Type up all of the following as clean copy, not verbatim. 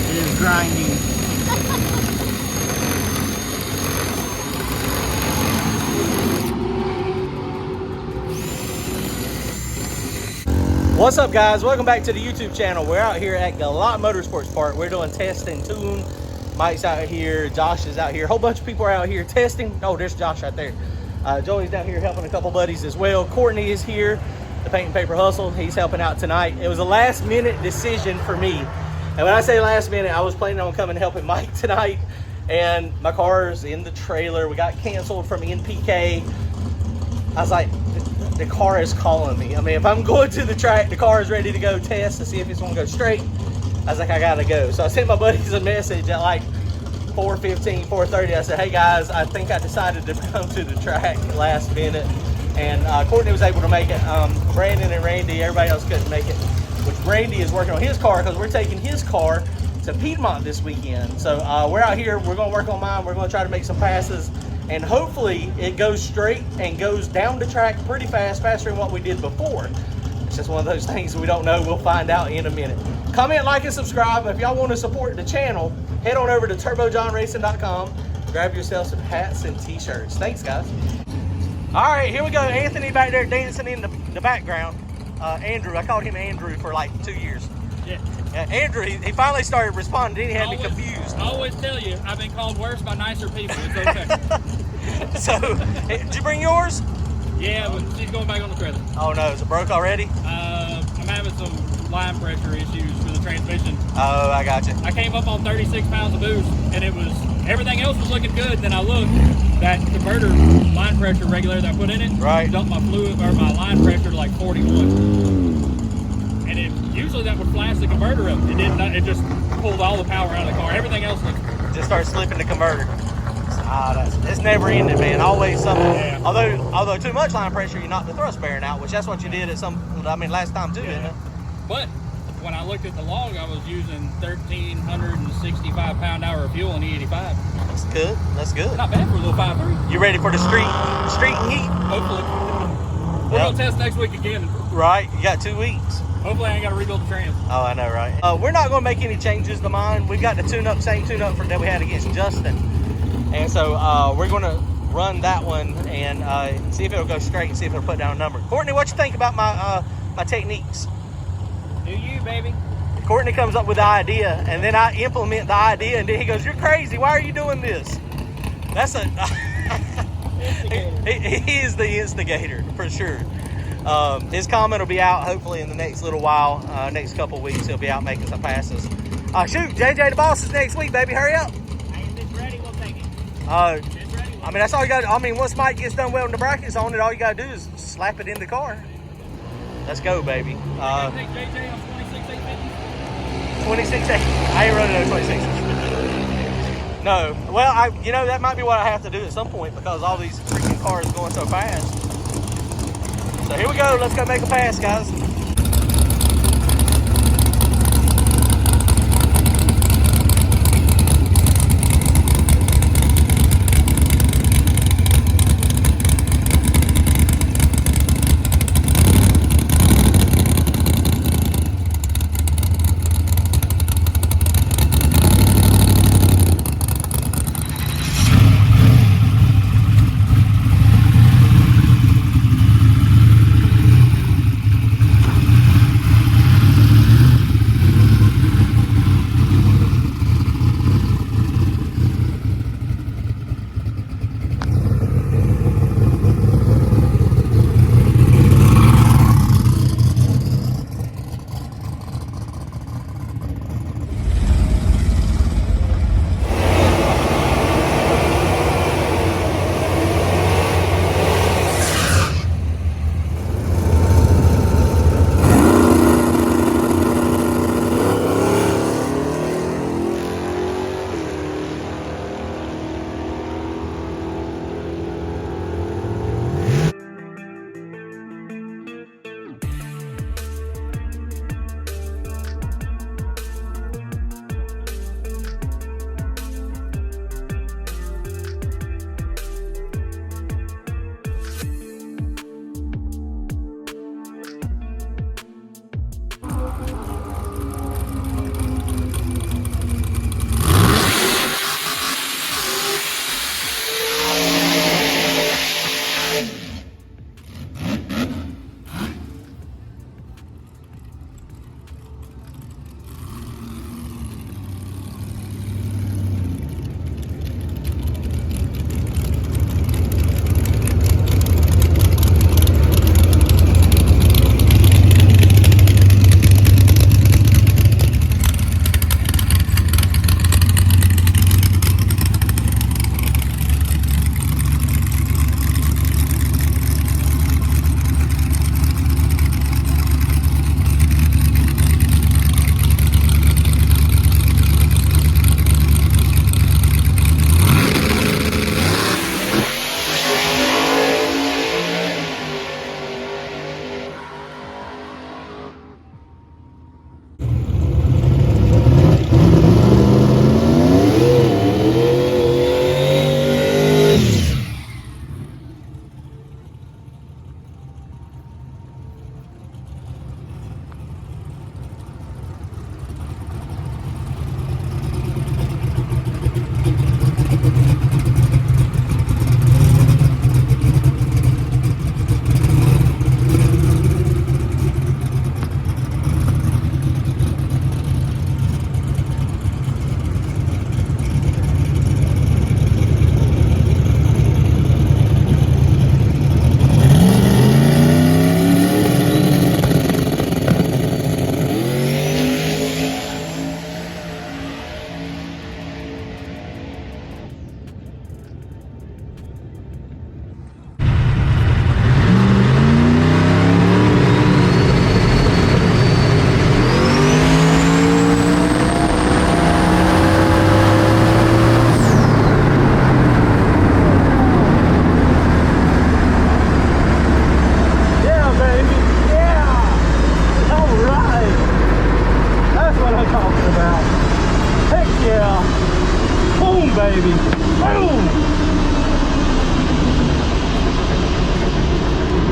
It is grinding. What's up, guys? Welcome back to the YouTube channel. We're out here at Galot Motorsports Park. We're doing testing, tune. Mike's out here, Josh is out here, a whole bunch of people are out here testing. Oh, there's Josh right there. Joey's down here helping a couple buddies as well. Courtney is here, the Paint and Paper Hustle. He's helping out tonight. It was a last minute decision for me. And when I say last minute, I was planning on coming and helping Mike tonight. And my car's in the trailer. We got canceled from NPK. I was like, the car is calling me. I mean, if I'm going to the track, the car is ready to go test to see if it's gonna go straight. I was like, I gotta go. So I sent my buddies a message at like 4:15, 4:30. I said, hey guys, I think I decided to come to the track last minute. And Courtney was able to make it. Brandon and Randy, everybody else couldn't make it. Which Randy is working on his car because we're taking his car to Piedmont this weekend. So we're out here, we're gonna work on mine. We're gonna try to make some passes. And hopefully it goes straight and goes down the track pretty fast, faster than what we did before. It's just one of those things we don't know. We'll find out in a minute. Comment, like, and subscribe. If y'all want to support the channel, head on over to turbojohnracing.com. Grab yourself some hats and t-shirts. Thanks, guys. All right, here we go. Anthony back there dancing in the background. Andrew, I called him Andrew for like 2 years. Yeah. Andrew, he finally started responding. Then he had me confused. I always tell you, I've been called worse by nicer people. It's okay. So, did you bring yours? Yeah, but she's going back on the trailer. Oh no, is it broke already? I'm having some line pressure issues for the transmission. Oh, I got you. I came up on 36 pounds of boost, and it was everything else was looking good. Then I looked, that converter line pressure regulator that I put in it, right, dumped my fluid or my line pressure to like 41. And it usually that would flash the converter up. It didn't. It just pulled all the power out of the car. Everything else looked good. Just started slipping the converter. It's never ending, man. Always something. Yeah. Although too much line pressure, you knock the thrust bearing out, which that's what you did at last time too, didn't it? But when I looked at the log, I was using 1,365 pound-hour of fuel in E85. That's good. That's good. Not bad for a little 5.3. You ready for the street heat? Hopefully. We're gonna test next week again. Right. You got 2 weeks. Hopefully I ain't gotta rebuild the trans. Oh, I know, right? We're not gonna make any changes to mine. We've got the same tune-up that we had against Justin. And so we're gonna run that one and see if it'll go straight and see if it'll put down a number. Courtney, what you think about my my techniques? Do you, baby? Courtney comes up with the idea, and then I implement the idea, and then he goes, "You're crazy. Why are you doing this?" That's a he is the instigator for sure. His comment will be out hopefully in the next little while. Next couple weeks, he'll be out making some passes. Shoot, JJ the boss is next week, baby. Hurry up. Hey, if it's ready, we'll take it. I mean, that's all you got. I mean, once Mike gets done welding the brackets on it, all you got to do is slap it in the car. Let's go, baby. I think JJ on 26,850. 26. I ain't running no 26. No. Well, that might be what I have to do at some point because all these freaking cars are going so fast. So here we go. Let's go make a pass, guys.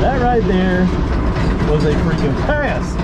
That right there was a freaking pass.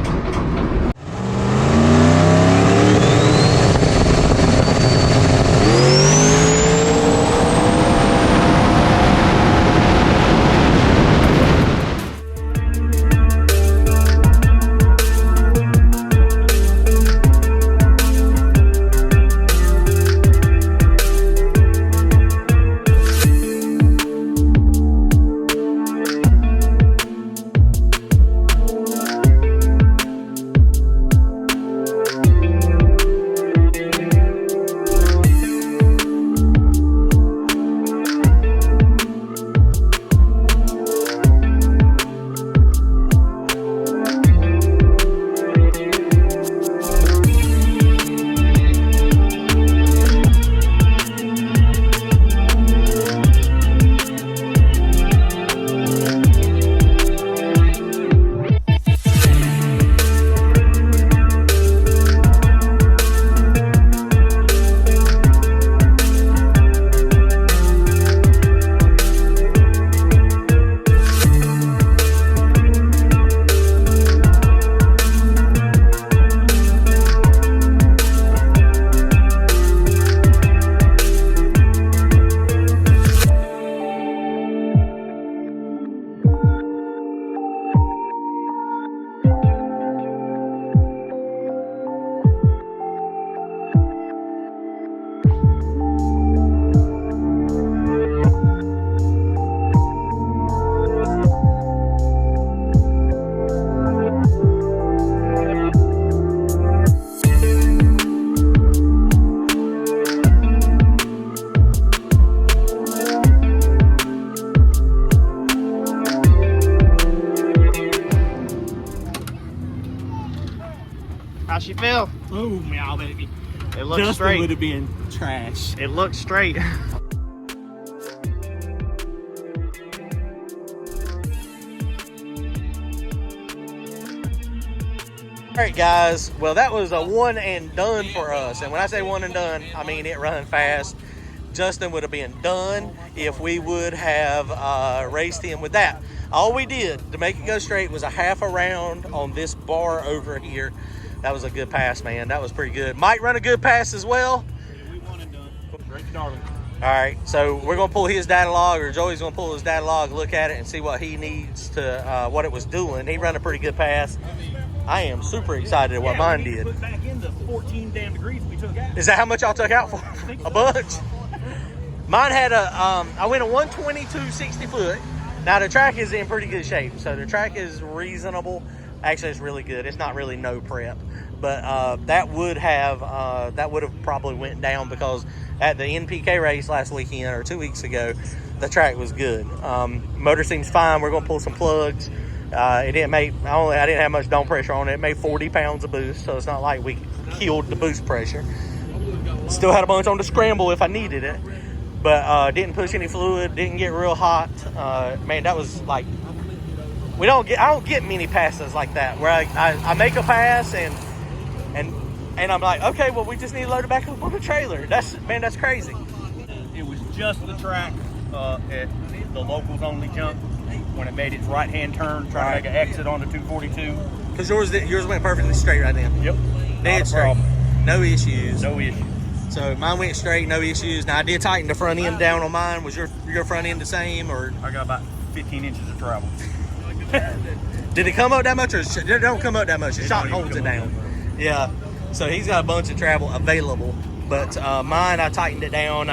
How she feel? Oh, meow, baby. It looks Justin straight. would have been trash. It looks straight. All right, guys. Well, that was a one and done for us. And when I say one and done, I mean it run fast. Justin would have been done if we would have raced him with that. All we did to make it go straight was a half a round on this bar over here. That was a good pass, man. That was pretty good. Might run a good pass as well. We won and done. Great to Darlington. All right, so we're going to pull his data log, or Joey's going to pull his data log, look at it, and see what he needs to, what it was doing. He ran a pretty good pass. I am super excited at what mine did. Put back in the 14 damn degrees we took out. Is that how much y'all took out for? A bunch? Mine had a, I went a 122 60 foot. Now the track is in pretty good shape, so the track is reasonable. Actually, it's really good. It's not really no prep, but that would have probably went down because at the NPK race last weekend or 2 weeks ago, the track was good. Motor seems fine. We're gonna pull some plugs. It didn't make. I didn't have much dome pressure on it. It made 40 pounds of boost, so it's not like we killed the boost pressure. Still had a bunch on the scramble if I needed it, but didn't push any fluid. Didn't get real hot. Man, that was like. I don't get many passes like that where I make a pass and I'm like, okay, well, we just need to load it back up on the trailer. That's crazy. It was just the track at the locals only jump when it made its right-hand turn, trying to make an exit on the 242. Because yours went perfectly straight right then. Yep. Dead straight. No issues. No issue. So mine went straight, no issues. Now I did tighten the front end down on mine. Was your front end the same, or? I got about 15 inches of travel. Did it come up that much, or it don't come up that much? The shot holds it down. Yeah. So he's got a bunch of travel available, but mine, I tightened it down.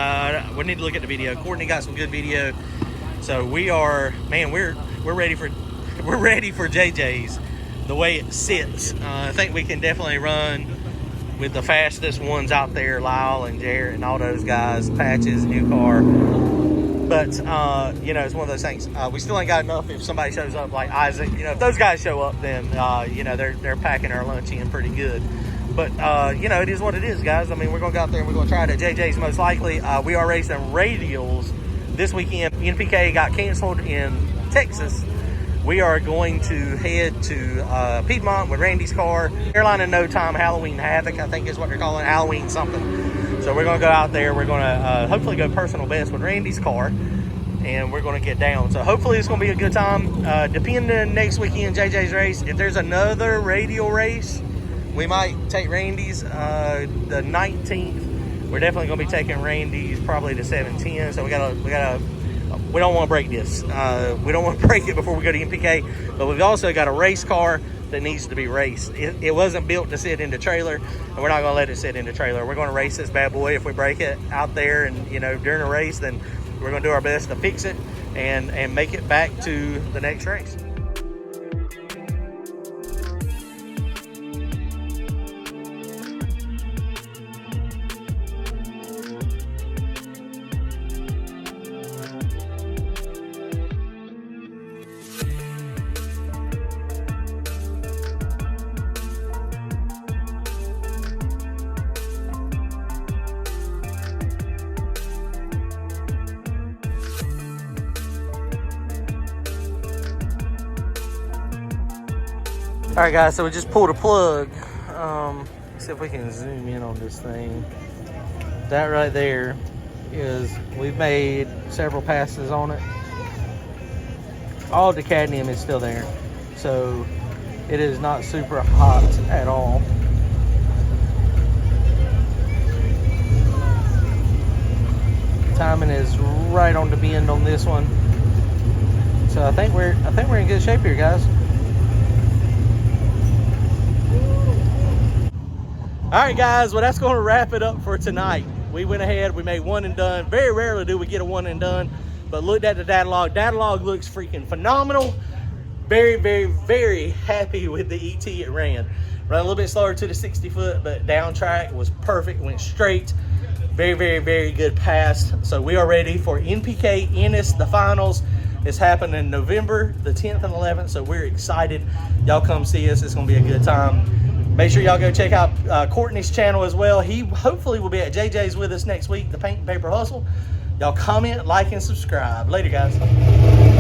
We need to look at the video. Courtney got some good video. So we are, man, we're ready for JJ's the way it sits. I think we can definitely run with the fastest ones out there, Lyle and Jarrett and all those guys. Patches, new car. But it's one of those things. We still ain't got enough if somebody shows up like Isaac. If those guys show up, then they're packing our lunch in pretty good. But it is what it is, guys. I mean, we're gonna go out there and we're gonna try it at JJ's most likely. We are racing radials this weekend. NPK got canceled in Texas. We are going to head to Piedmont with Randy's car. Airline in no time, Halloween Havoc, I think is what they're calling it, Halloween something. So we're gonna go out there. We're gonna hopefully go personal best with Randy's car. and we're going to get down. So hopefully it's going to be a good time. Depending next weekend, JJ's race, if there's another radial race, we might take Randy's the 19th. We're definitely going to be taking Randy's probably the 710. So we don't want to break this. We don't want to break it before we go to NPK, but we've also got a race car that needs to be raced. It wasn't built to sit in the trailer, and we're not going to let it sit in the trailer. We're going to race this bad boy. If we break it out there and, you know, during a race, then we're going to do our best to fix it and make it back to the next race. All right, guys, so we just pulled a plug. Let's see if we can zoom in on this thing. That right there is, we've made several passes on it. All the cadmium is still there, so it is not super hot at all. Timing is right on the bend on this one, so I think we're in good shape here, guys. All right, guys, well, that's going to wrap it up for tonight. We went ahead, we made one and done. Very rarely do we get a one and done, but looked at the data log. Data log looks freaking phenomenal. Very, very, very happy with the ET it ran. Ran a little bit slower to the 60 foot, but down track was perfect, went straight. Very, very, very good pass. So we are ready for NPK Ennis, the finals. It's happening November the 10th and 11th, so we're excited. Y'all come see us. It's going to be a good time. Make sure y'all go check out Courtney's channel as well. He hopefully will be at JJ's with us next week, the Paint and Paper Hustle. Y'all comment, like, and subscribe. Later, guys.